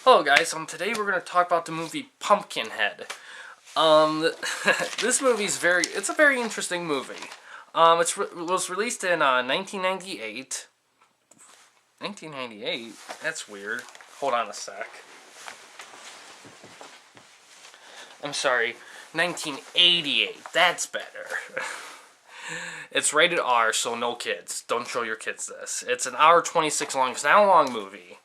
Hello guys, today we're going to talk about the movie Pumpkinhead. This movie's it's a very interesting movie. It was released in 1998. 1998? That's weird. Hold on a sec. I'm sorry, 1988. That's better. It's rated R, so no kids. Don't show your kids this. It's an hour 26 long. It's not a long movie.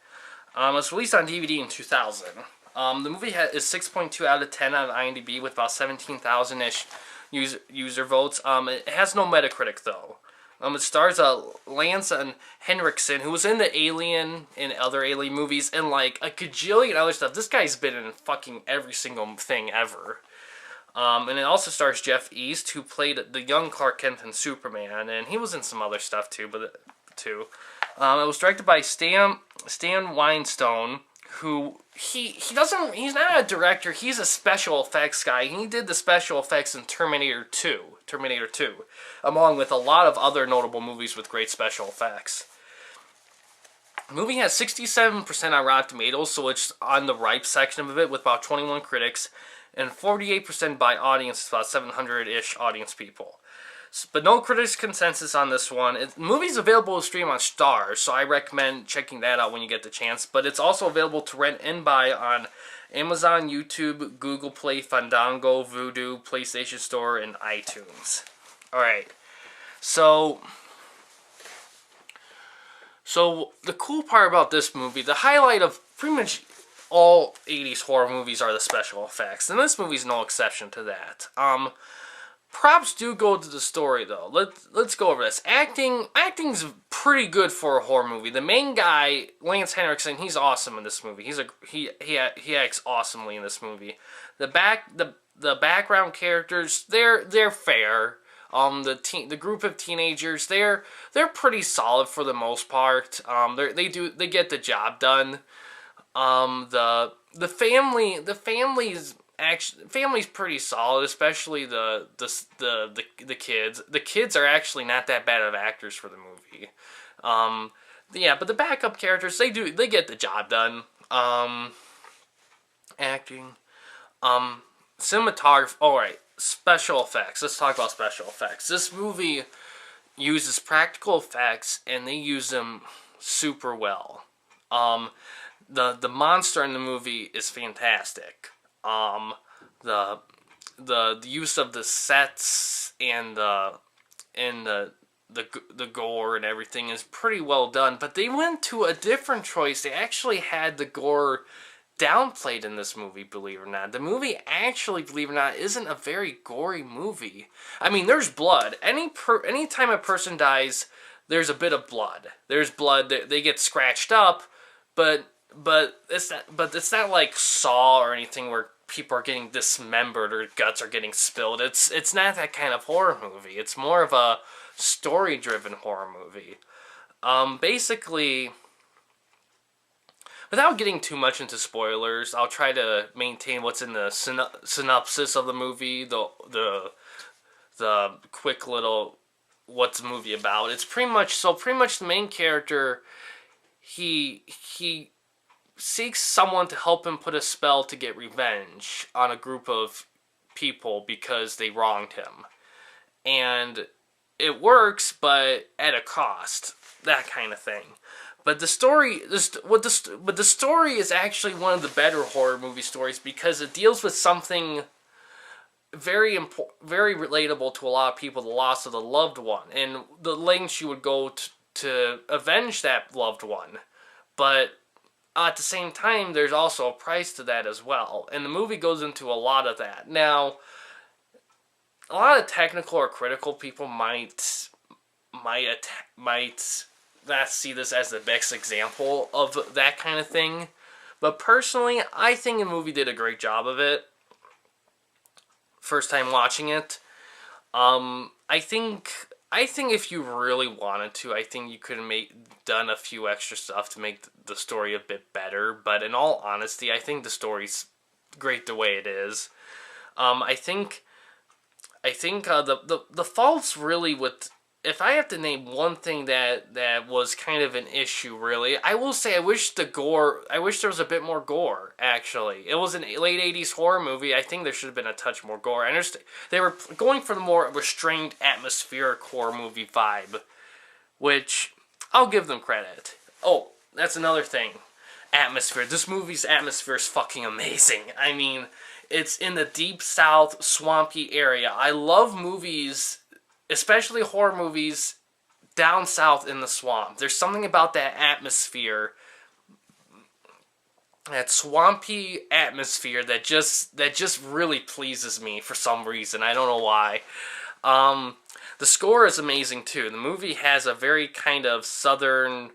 It was released on DVD in 2000. The movie is 6.2 out of 10 on IMDb with about 17,000-ish user votes. It has no Metacritic, though. It stars Lance and Henriksen, who was in the Alien and other Alien movies, and like a gajillion other stuff. This guy's been in fucking every single thing ever. And it also stars Jeff East, who played the young Clark Kent in Superman, and he was in some other stuff too. It was directed by Stan Weinstone, who he's not a director, he's a special effects guy. He did the special effects in Terminator 2, along with a lot of other notable movies with great special effects. The movie has 67% on Rotten Tomatoes, so it's on the ripe section of it with about 21 critics, and 48% by audience, about 700-ish audience people. But no critics' consensus on this one. The movie's available to stream on Starz, so I recommend checking that out when you get the chance. But it's also available to rent and buy on Amazon, YouTube, Google Play, Fandango, Vudu, PlayStation Store, and iTunes. Alright, so the cool part about this movie, the highlight of pretty much all 80s horror movies are the special effects, and this movie's no exception to that. Props do go to the story, though. Let's go over this. Acting's pretty good for a horror movie. The main guy, Lance Henriksen, he's awesome in this movie. He acts awesomely in this movie. The background characters, they're fair. The group of teenagers, they're pretty solid for the most part. They get the job done. The family's pretty solid, especially the kids. The kids are actually not that bad of actors for the movie. Yeah, but the backup characters, they get the job done. Acting, cinematography. All right, special effects. Let's talk about special effects. This movie uses practical effects, and they use them super well. The monster in the movie is fantastic. The use of the sets and the gore and everything is pretty well done, but they went to a different choice. They actually had the gore downplayed in this movie, believe it or not. The movie actually, believe it or not, isn't a very gory movie. I mean, there's blood. Anytime a person dies, there's a bit of blood. There's blood. They get scratched up, but it's not like Saw or anything where people are getting dismembered or guts are getting spilled. It's not that kind of horror movie. It's more of a story-driven horror movie. Basically, without getting too much into spoilers, I'll try to maintain what's in the synopsis of the movie, the quick little what's the movie about. It's pretty much the main character, he seeks someone to help him put a spell to get revenge on a group of people because they wronged him. And it works, but at a cost. That kind of thing. But the story is actually one of the better horror movie stories because it deals with something very relatable to a lot of people, the loss of the loved one, and the lengths you would go to avenge that loved one. But at the same time, there's also a price to that as well, and the movie goes into a lot of that. Now, a lot of technical or critical people might not see this as the best example of that kind of thing, but personally, I think the movie did a great job of it. First time watching it, I think if you really wanted to, I think you could have done a few extra stuff to make the story a bit better. But in all honesty, I think the story's great the way it is. I think the faults really with if I have to name one thing that was kind of an issue, really, I will say I wish there was a bit more gore, actually. It was an late 80s horror movie. I think there should have been a touch more gore. I understand they were going for the more restrained, atmospheric horror movie vibe, which I'll give them credit. Oh, that's another thing. Atmosphere. This movie's atmosphere is fucking amazing. I mean, it's in the deep south, swampy area. I love movies, especially horror movies, down south in the swamp. There's something about that atmosphere, that swampy atmosphere that just really pleases me for some reason. I don't know why. The score is amazing too. The movie has a very kind of southern,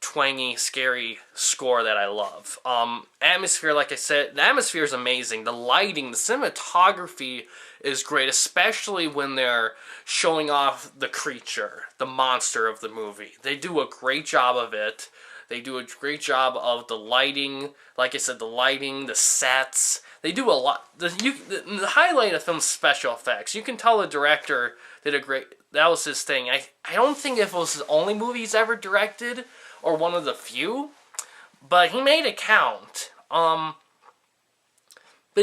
twangy, scary score that I love. Atmosphere, like I said, the atmosphere is amazing. The lighting, the cinematography is great, especially when they're showing off the creature, the monster of the movie. They do a great job of it. They do a great job of the lighting. Like I said, the lighting, the sets. They do a lot. The highlight of the film's special effects. You can tell the director did a great... That was his thing. I don't think if it was his only movie he's ever directed, or one of the few, but he made it count. But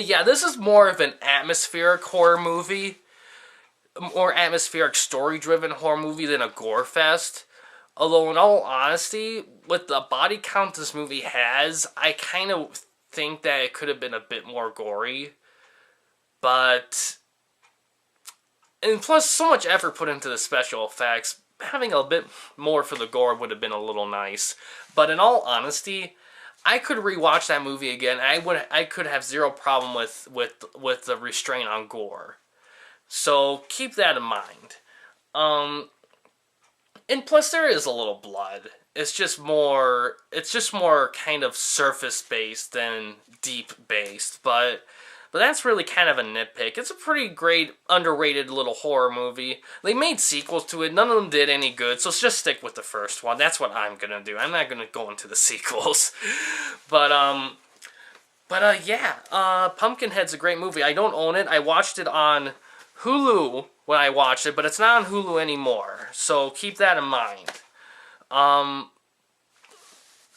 yeah, this is more of an atmospheric horror movie, more atmospheric story-driven horror movie than a gore fest. Although, in all honesty, with the body count this movie has, I kind of think that it could have been a bit more gory. But, and plus, so much effort put into the special effects. Having a bit more for the gore would have been a little nice. But in all honesty, I could rewatch that movie again. I could have zero problem with the restraint on gore. So keep that in mind. And plus there is a little blood. It's just more kind of surface based than deep based, but that's really kind of a nitpick. It's a pretty great, underrated little horror movie. They made sequels to it. None of them did any good, so just stick with the first one. That's what I'm gonna do. I'm not gonna go into the sequels. Yeah. Pumpkinhead's a great movie. I don't own it. I watched it on Hulu when I watched it, but it's not on Hulu anymore. So keep that in mind.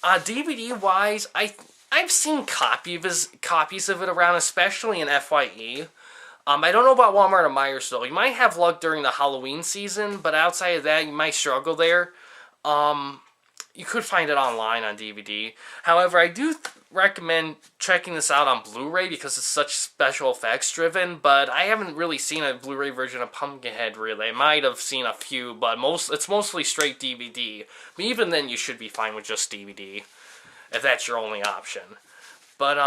DVD-wise, I've seen copies of it around, especially in FYE. I don't know about Walmart or Myers, though. You might have luck during the Halloween season, but outside of that, you might struggle there. You could find it online on DVD. However, I do recommend checking this out on Blu-ray because it's such special effects driven, but I haven't really seen a Blu-ray version of Pumpkinhead, really. I might have seen a few, but it's mostly straight DVD. But even then, you should be fine with just DVD, if that's your only option. But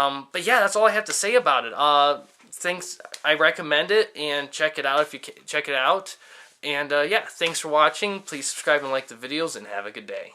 yeah, that's all I have to say about it. I recommend it, and check it out if you check it out. And yeah, thanks for watching. Please subscribe and like the videos, and have a good day.